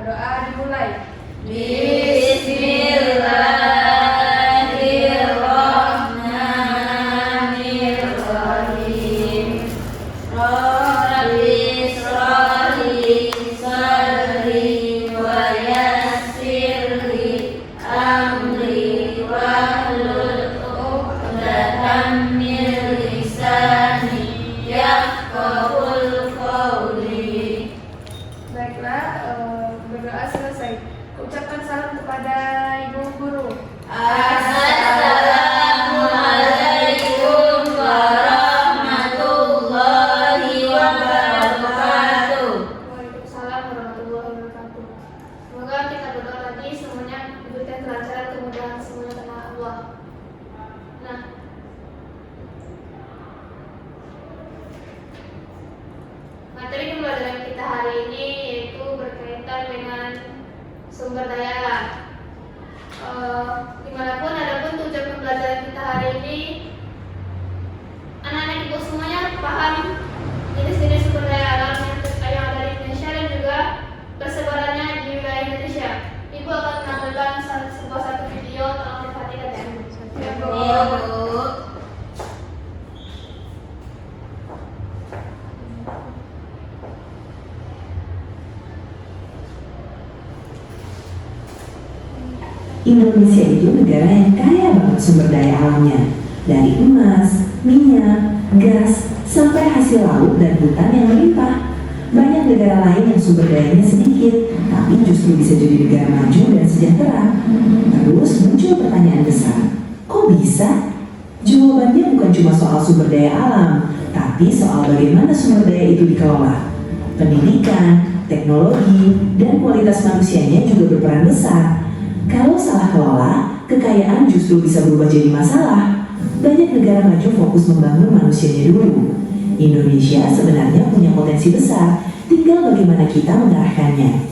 berdoa dimulai. Bismillahirrahmanirrahim. Rabbi shrah li sadri wa yassir li amri wahlul 'uqdatam min lisani yafqahul qawli. Baiklah, berdoa selesai. Ucapkan salam kepada ibu guru. Assalamualaikum warahmatullahi wabarakatuh. Waalaikumsalam warahmatullahi wabarakatuh. Semoga kita berdoa lagi semuanya diberikan kelancaran, kemudahan semuanya karena Allah. Nah, materi pembelajaran kita hari ini yaitu berkaitan dengan sumber daya alam. Dimanapun adapun tujuan pembelajaran kita hari ini, anak-anak ibu semuanya paham jenis-jenis sumber daya alam yang ada di Indonesia dan juga persebarannya di wilayah Indonesia. Ibu akan menampilkan satu video, tolong diperhatikan ya. Iya, Bu. Indonesia itu negara yang kaya banget sumber daya alamnya, dari emas, minyak, gas, sampai hasil laut dan hutan yang melimpah. Banyak negara lain yang sumber dayanya sedikit, tapi justru bisa jadi negara maju dan sejahtera. Terus muncul pertanyaan besar, kok bisa? Jawabannya bukan cuma soal sumber daya alam, tapi soal bagaimana sumber daya itu dikelola. Pendidikan, teknologi, dan kualitas manusianya juga berperan besar. Kalau salah kelola, kekayaan justru bisa berubah jadi masalah. Banyak negara maju fokus membangun manusianya dulu. Indonesia sebenarnya punya potensi besar, tinggal bagaimana kita mengarahkannya.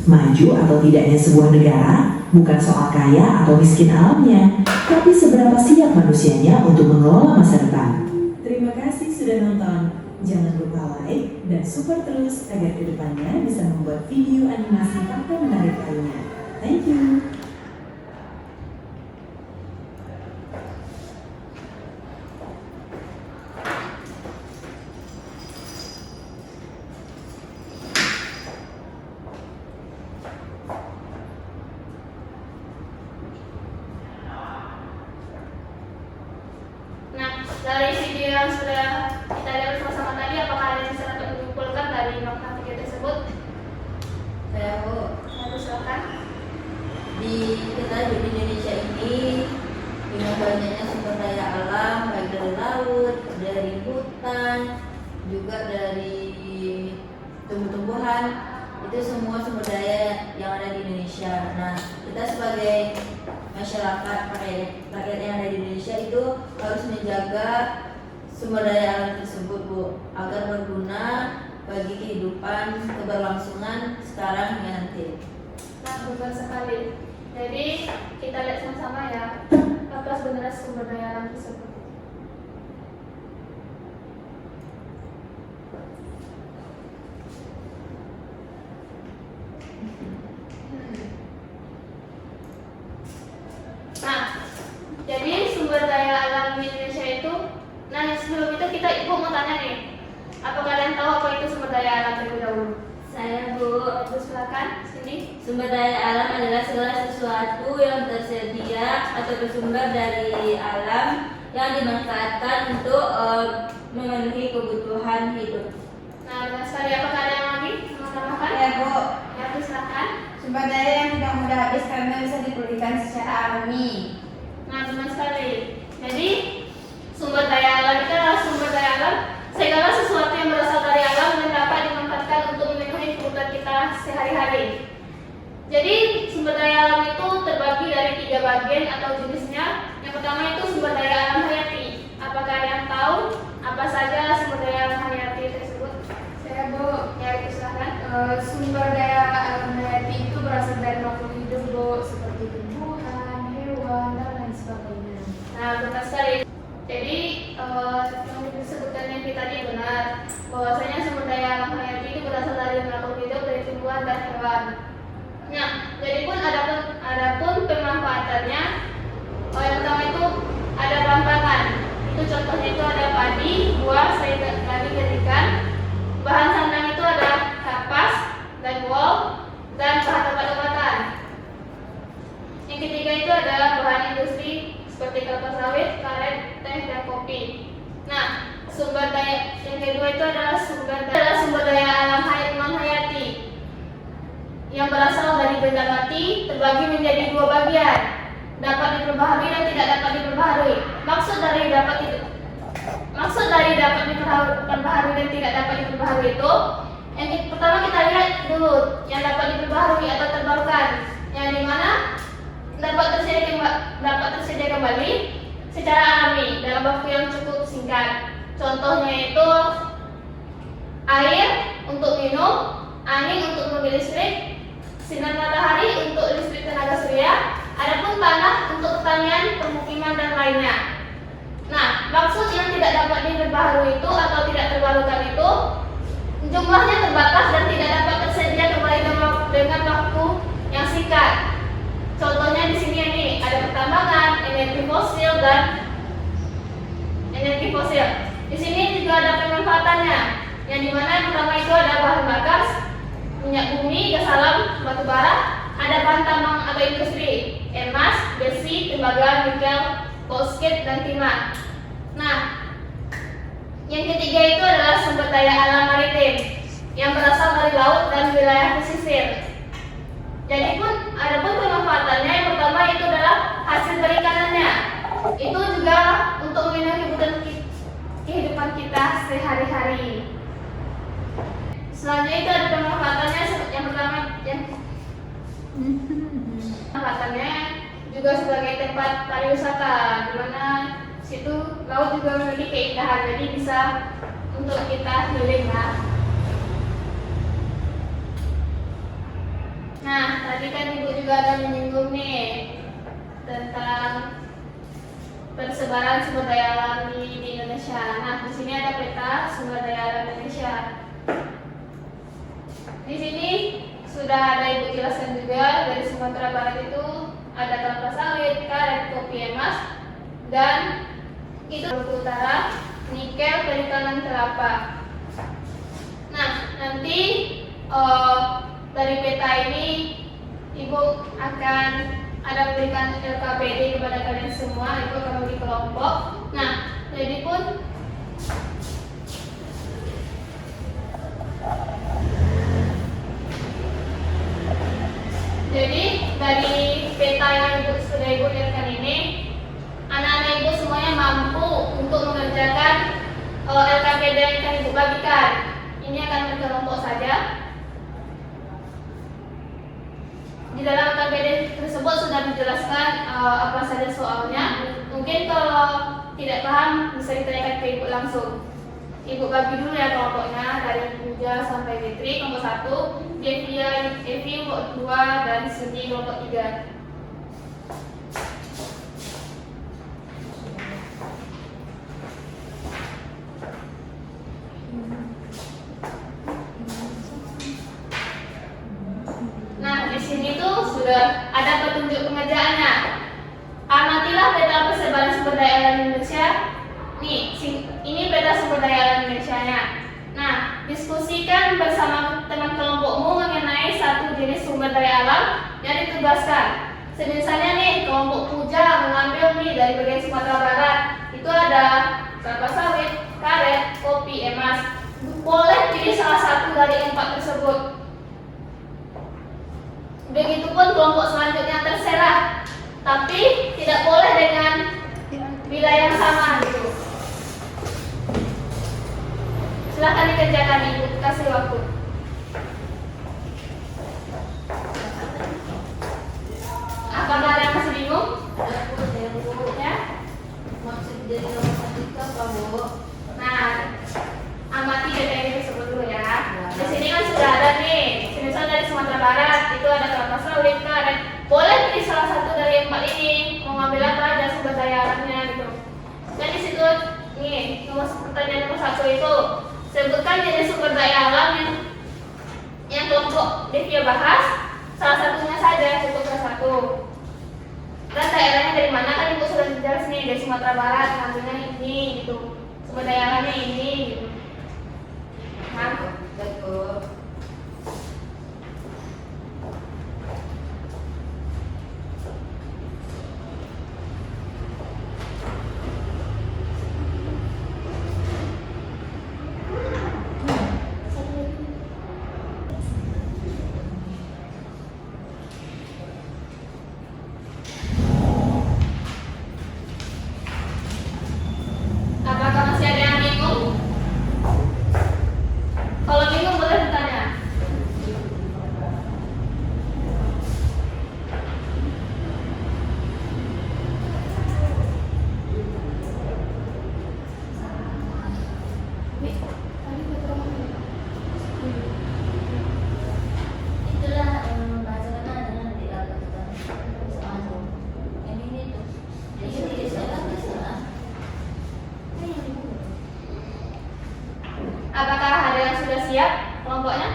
Maju atau tidaknya sebuah negara bukan soal kaya atau miskin alamnya, tapi seberapa siap manusianya untuk mengelola masa depan. Terima kasih sudah nonton. Jangan lupa like dan support terus agar kedepannya bisa membuat video animasi fakta menarik lainnya. Thank you. Nah, dari video yang sudah kita lihat bersama-sama tadi, apakah ada yang bisa dapat menyimpulkan dari makna video tersebut? Saya, Bu. Lalu silakan. Di Indonesia ini dengan banyaknya sumber daya alam, baik dari laut, dari hutan, juga dari tumbuh-tumbuhan, itu semua sumber daya yang ada di Indonesia. Nah, kita sebagai masyarakat, rakyat yang ada di Indonesia itu harus menjaga sumber daya alam tersebut, Bu, agar berguna bagi kehidupan keberlangsungan sekarang hingga nanti. Nah, benar sekali. Jadi kita lihat sama-sama ya, apa sebenarnya sumber daya alam tersebut. Nah, jadi sumber daya alam di Indonesia itu, nah sebelum itu ibu mau tanya nih, apa kalian tahu apa itu sumber daya alam terlebih dahulu? Saya, Bu. Ibu silakan sini. Sumber daya alam adalah segala sesuatu yang tersedia atau bersumber dari alam yang dimanfaatkan untuk memenuhi kebutuhan hidup. Nah, benar sekali. Apakah ada yang lagi mau tambahkan? Ya, Bu. Ya, Bu silakan. Sumber daya yang tidak mudah habis karena bisa dipulihkan secara alami. Nah, benar sekali. Jadi sumber daya alam itu adalah sumber daya alam, segala sesuatu yang berasal dari alam dan dapat dimanfaatkan untuk memenuhi kebutuhan kita sehari-hari. Jadi sumber daya alam itu terbagi dari 3 bagian atau jenisnya. Yang pertama itu sumber daya alam hayati. Apakah ada yang tahu apa saja sumber daya alam hayati tersebut? Saya, Bu. Ya, itu silakan. Sumber daya alam hayati itu berasal dari makhluk hidup, Bu, seperti tumbuhan, hewan, dan lain sebagainya. Nah, benar sekali. Jadi yang disebutkan yang tadi benar, bahwasanya sumber daya alam hayati itu berasal dari makhluk hidup, dari tumbuhan dan hewan. contohnya itu ada padi, buah, sayur dan ikan. Bahan sandang itu ada kapas dan wol dan bahan obat-obatan. Yang ketiga itu ada bahan industri seperti kelapa sawit, karet, teh, dan kopi. Nah, sumber daya yang kedua itu adalah sumber daya alam non hayati yang berasal dari benda mati, terbagi menjadi dua bagian, dapat diperbaharui dan tidak dapat diperbaharui. Maksud dari dapat diperbaharui dan tidak dapat diperbaharui itu, yang pertama kita lihat dulu yang dapat diperbaharui atau terbarukan, yang dimana dapat tersedia kembali secara alami dalam waktu yang cukup singkat. Contohnya itu air untuk minum, angin untuk mobil listrik, sinar matahari untuk listrik tenaga surya, adapun tanah untuk pertanian, permukiman dan lainnya. Nah, maksud yang tidak dapat diperbaharui itu atau tidak terbarukan itu jumlahnya terbatas dan tidak dapat tersedia kembali dengan waktu yang singkat. Contohnya di sini ini ada pertambangan, energi fosil dan energi fosil. Di sini juga ada pemanfaatannya, yang dimana yang pertama itu ada bahan bakar, minyak bumi, gas alam, batu bara, ada bahan tambang atau industri, emas, besi, tembaga, nikel, bauxit dan timah. Nah, yang ketiga itu adalah sumber daya alam maritim yang berasal dari laut dan wilayah pesisir. Jadi ada pun pemanfaatannya. Yang pertama itu adalah hasil perikanannya. Itu juga untuk memenuhi kehidupan kita sehari-hari. Selanjutnya itu ada pemanfaatannya. Yang pertama pemanfaatannya juga sebagai tempat pariwisata, di mana situ laut juga memiliki keindahan, jadi bisa untuk kita healing ya. Nah, tadi kan Ibu juga ada menyinggung nih tentang persebaran sumber daya alam di Indonesia. Nah, di sini ada peta sumber daya alam Indonesia. Di sini sudah ada Ibu jelaskan juga, dari Sumatera Barat itu ada kelapa sawit, karet, kopi, emas, dan itu Maluku Utara, nikel, perikanan, kelapa. Nah, nanti dari peta ini Ibu akan ada memberikan LKPD kepada kalian semua. Ibu akan memberi kelompok. Nah, jadi dari peta yang sudah Ibu lihatkan ini, anak-anak Ibu semuanya mampu untuk mengerjakan LKPD yang akan Ibu bagikan. Ini akan berkelompok saja. Di dalam LKPD tersebut sudah dijelaskan apa saja soalnya. Mungkin kalau tidak paham bisa ditanyakan ke Ibu langsung. Ibu bagi dulu ya kelompoknya, dari Puja sampai Fitri kelompok 1, Devia, Evi kelompok 2, dan Cindy kelompok 3. Nah, di sini tuh sudah ada petunjuk pengerjaannya. Amatilah peta persebaran sumber daya alam Indonesia. Nih, ini peta sumber daya alam Indonesia-nya. Nah, diskusikan bersama teman kelompokmu mengenai satu jenis sumber daya alam yang ditugaskan. Misalnya nih, kelompok Puja mengambil nih dari bagian Sumatera Barat. Itu ada kelapa sawit, karet, kopi, emas. Boleh pilih salah satu dari 4 tersebut. Begitupun kelompok selanjutnya, terserah. Tapi tidak boleh dengan wilayah yang sama gitu. Silahkan dikerjakan Ibu, kasih waktu. Apakah ada yang masih bingung? Ya? Maksud dari nomor 1 itu apa, Bu? Nah, amati data ini tersebut dulu ya. Di sini kan sudah ada nih, misal dari Sumatera Barat itu ada kelapa sawit, karet. Boleh pilih salah satu dari 4 ini, mau ngambil apa aja sumber daya alamnya gitu. Dan di situ nih, pertanyaan nomor 1 itu sebutkan jenis sumber daya alam yang kelompok Devia bahas. Salah satunya saja, cukup salah satu. Kan daerahnya dari mana kan ibu sudah jelas nih, dari Sumatera Barat, ngambilnya ini gitu, sumber daya alamnya ini gitu. Nah, Betul. apakah masih ada yang bingung? Kalau bingung boleh bertanya. Itulah bahasa mana nanti dapat soal yang ini tuh. Jadi tidak salah masalah. Apakah ada yang sudah siap kelompoknya?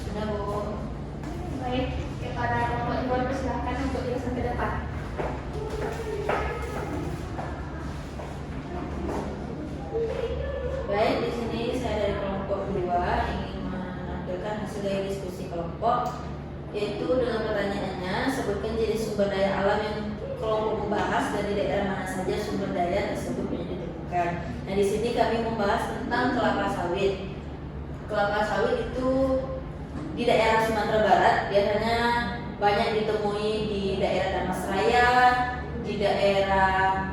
Sudah Bu. Baik, kepada kelompok ibu persilahkan untuk jelasan ke depan. Baik, di sini saya dari kelompok 2 ingin menampilkan hasil dari diskusi kelompok, yaitu dengan pertanyaannya sebutkan jenis sumber daya alam yang kelompok membahas dari daerah mana saja sumber daya tersebut yang ditemukan. Nah, di sini kami membahas tentang kelapa sawit. Kelapa sawit itu di daerah Sumatera Barat biasanya banyak ditemui di daerah Damasraya, di daerah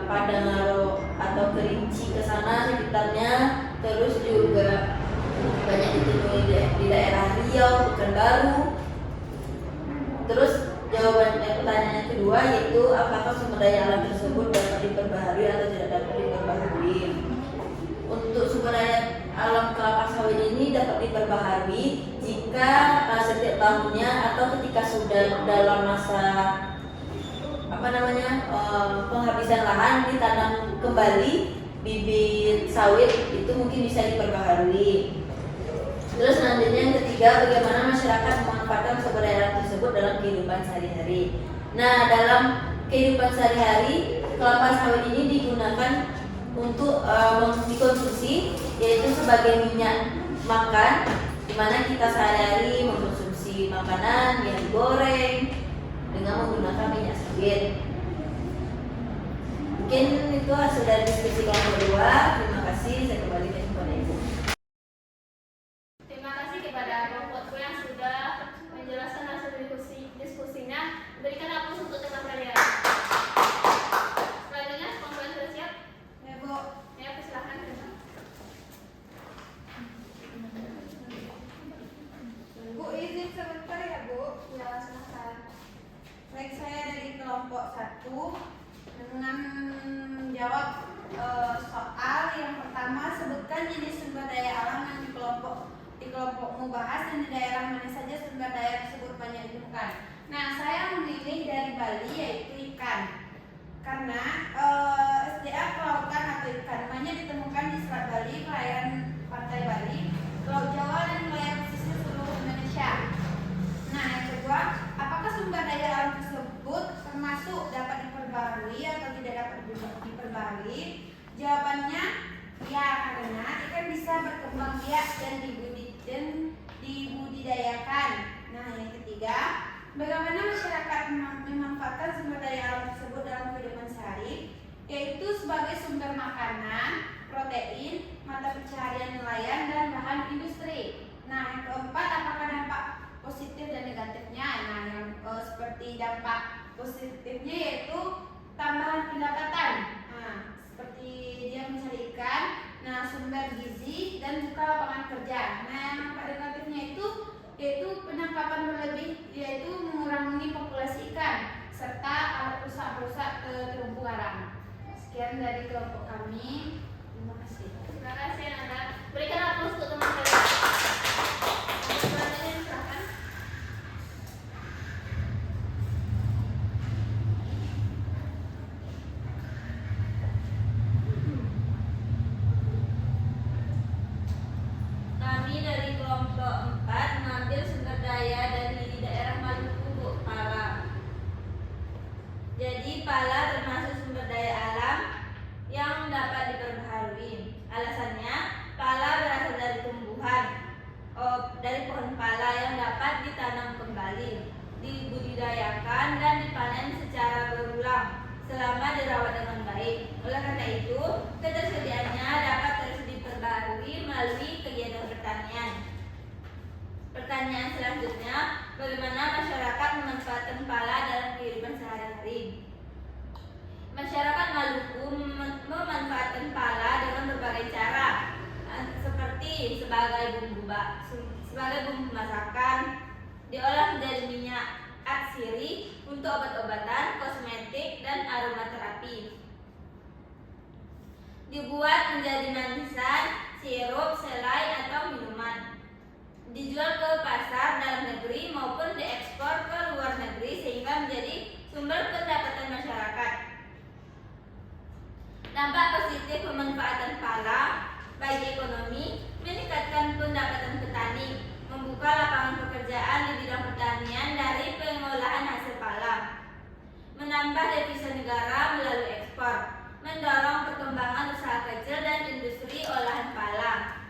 Padangaro atau Kerinci ke sana sekitarnya, terus juga banyak ditemui di daerah Riau, Pekanbaru. Terus pertanyaan yang kedua yaitu apakah sumber daya alam tersebut dapat diperbaharui atau tidak dapat diperbaharui. Untuk sumber daya alam kelapa sawit ini dapat diperbaharui jika setiap tahunnya atau ketika sudah dalam masa penghabisan lahan ditanam kembali bibit sawit itu mungkin bisa diperbaharui. Terus selanjutnya yang ketiga, bagaimana masyarakat memanfaatkan sumber daya alam tersebut dalam kehidupan sehari-hari. Nah, dalam kehidupan sehari-hari kelapa sawit ini digunakan untuk dikonsumsi, yaitu sebagai minyak makan, di mana kita sehari-hari mengkonsumsi makanan yang digoreng dengan menggunakan minyak sawit. Mungkin itu hasil dari diskusi kelompok 2. Terima kasih, saya kembalikan kepada Ibu. Terima kasih kepada kelompokku yang sudah menjelaskan hasil diskusinya. Berikan aplaus untuk teman kalian. Selanjutnya, kelompok yang sudah siap? Ya, Bu. Ya, persilahkan. Bu, izin sebentar ya Bu. Ya, silakan. Baik, saya dari kelompok 1 dengan menjawab soal yang pertama, sebutkan jenis sumber daya alam yang di kelompokmu bahas dan di daerah mana saja sumber daya tersebut banyak ditemukan. Nah, saya memilih dari Bali yaitu ikan, karena SDA kelautan atau ikan banyak ditemukan di Selat Bali, perairan pantai Bali, Laut Jawa dan wilayah pesisir seluruh Indonesia. Nah, yang kedua, apakah sumber daya alam tersebut termasuk dapat diperbaharui atau tidak dapat diperbaharui? Jawabannya ya, karena ikan bisa berkembang biak dan dibudidayakan. Nah, yang ketiga, bagaimana masyarakat memanfaatkan sumber daya alam tersebut dalam kehidupan sehari, yaitu sebagai sumber makanan, protein, mata pencaharian nelayan, dan bahan industri. Nah, yang keempat, apakah dampak positif dan negatifnya? Nah, yang seperti dampak positifnya yaitu tambahan pendapatan. Nah, seperti dia mencari ikan, nah sumber gizi dan buka lapangan kerja. Nah, yang dampak negatifnya itu yaitu penangkapan berlebih, yaitu mengurangi populasi ikan serta alat rusak terumbu karang. Sekian dari kelompok kami. Terima kasih. Terima kasih, anak. Berikan aplaus untuk teman kalian. Selanjutnya, dibudidayakan dan dipanen secara berulang selama dirawat dengan baik. Oleh karena itu, ketersediaannya dapat terus diperbarui melalui kegiatan pertanian. Pertanyaan selanjutnya, bagaimana masyarakat memanfaatkan pala dalam kehidupan sehari-hari? Masyarakat Maluku memanfaatkan pala dengan berbagai cara, seperti sebagai bumbu masakan, diolah menjadi minyak atsiri untuk obat-obatan, kosmetik, dan aromaterapi. Dibuat menjadi manisan, sirup, selai, atau minuman. Dijual ke pasar dalam negeri maupun diekspor ke luar negeri sehingga menjadi sumber pendapatan masyarakat. Dampak positif pemanfaatan pala bagi ekonomi: meningkatkan pendapatan petani, membuka lapangan pekerjaan di bidang pertanian dari pengolahan hasil pala, menambah devisa negara melalui ekspor, mendorong perkembangan usaha kecil dan industri olahan pala.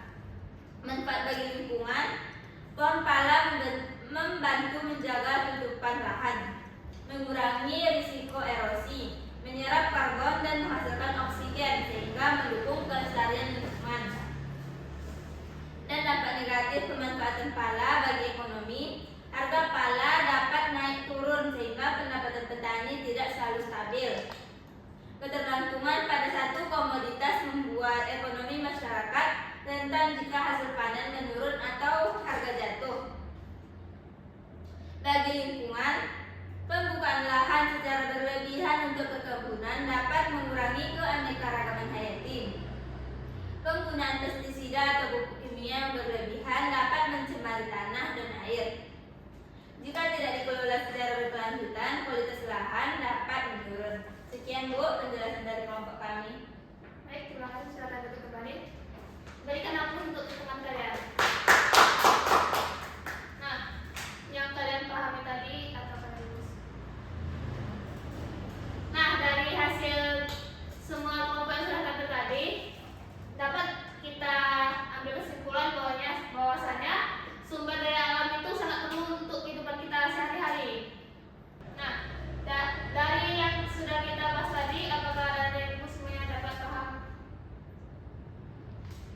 Manfaat bagi lingkungan: pohon pala membantu menjaga tutupan lahan, mengurangi risiko erosi, menyerap karbon dan menghasilkan oksigen sehingga mendukung kelestarian lingkungan. Dan dampak negatif pemanfaatan pala bagi ekonomi: harga pala dapat naik turun sehingga pendapatan petani tidak selalu stabil. Ketergantungan pada satu komoditas membuat ekonomi masyarakat rentan jika hasil panen menurun atau harga jatuh. Bagi lingkungan, pembukaan lahan secara berlebihan untuk perkebunan dapat mengurangi keanekaragaman hayati. Penggunaan pestisida atau pupuk kimia yang berlebihan dapat mencemari tanah dan air. Jika tidak dikelola secara berkelanjutan, kualitas lahan dapat menurun. Sekian Bu, penjelasan dari kelompok kami. Baik, terima kasih. Silakan duduk kembali. Berikan ampun untuk teman kalian. Nah, yang kalian pahami tadi atau kalian? Nah, dari hasil semua kelompok yang sudah tampil tadi, dapat kita ambil kesimpulan bahwasanya sumber daya alam itu sangat perlu untuk kehidupan kita sehari-hari. Nah, dari yang sudah kita bahas tadi, apakah ada yang semuanya dapat paham?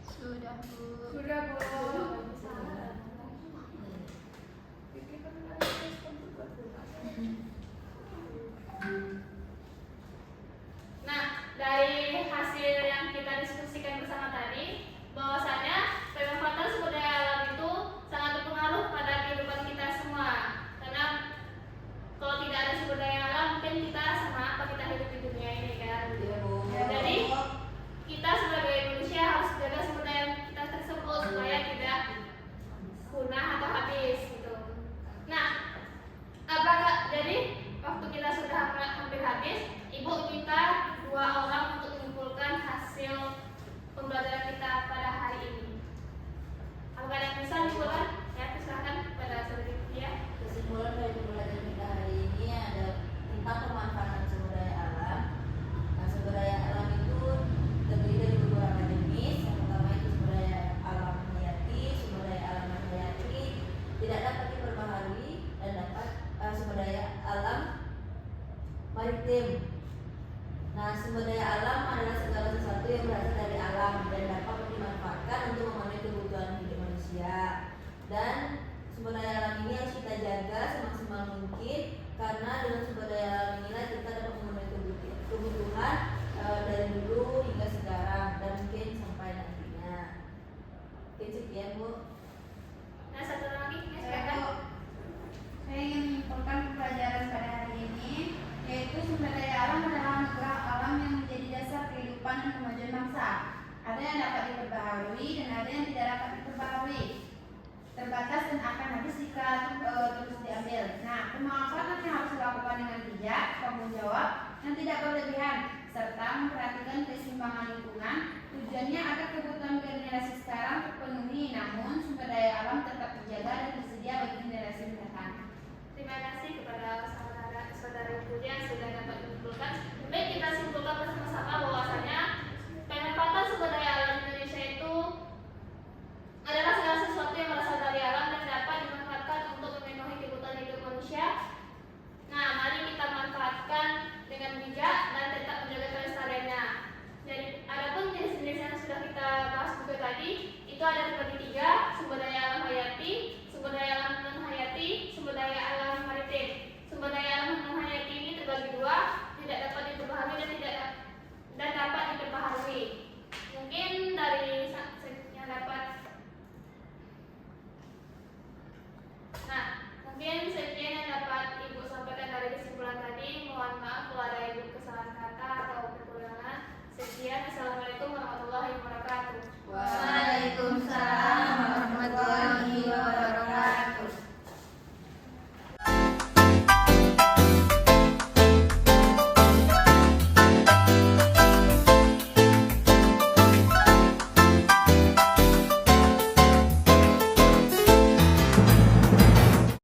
Sudah Bu. Nah, dari hasil yang kita diskusikan bersama tadi, bahwasanya pemanfaatan sumber daya alam itu sangat berpengaruh pada kehidupan kita semua. Karena kalau tidak ada sumber daya alam, mungkin kita sama apa kita hidup di dunia ini kan? Jadi kita sebagai manusia harus jaga sumber daya kita tersebut supaya tidak punah atau habis gitu. Nah, apakah jadi waktu kita sudah hampir habis, Ibu minta 2 orang untuk mengumpulkan hasil pembelajaran kita pada hari ini. Apakah ada yang bisa mengumpulkan? Ya, silakan pada saudari ya. Kesimpulan dari pembelajaran kita hari ini ada tentang pemanfaatan sumber daya alam. Nah, sumber daya alam itu terdiri dari beberapa jenis. Yang pertama itu sumber daya alam hayati. Sumber daya alam hayati tidak dapat diperbaharui dan dapat sumber daya alam maritim. Nah, sumber daya alam adalah segala sesuatu yang berasal dari alam dan dapat dimanfaatkan untuk memenuhi kebutuhan hidup manusia. Dan sumber daya alam ini harus kita jaga semaksimal mungkin, karena dengan sumber daya alam inilah kita dapat memenuhi kebutuhan dari dulu hingga sekarang dan mungkin sampai nantinya. Oke, sekian Bu. Nah, satu lagi ya, Saya silakan. ingin menyimpulkan pembelajaran pada hari ini, yaitu sumber daya alam adalah anugerah alam yang menjadi dasar kehidupan dan kemajuan bangsa. Ada yang dapat diperbaharui dan ada yang tidak dapat diperbaharui, terbatas dan akan habis jika terus diambil. Nah, pemanfaatan yang harus dilakukan dengan bijak, tanggung jawab, dan tidak berlebihan, serta memperhatikan keseimbangan lingkungan. Tujuannya agar kebutuhan generasi sekarang terpenuhi, namun sumber daya alam tetap terjaga dan tersedia bagi generasi mendatang. Terima kasih kepada saudara-saudara yang sudah dapat mengumpulkan. Baik, kita simpulkan bersama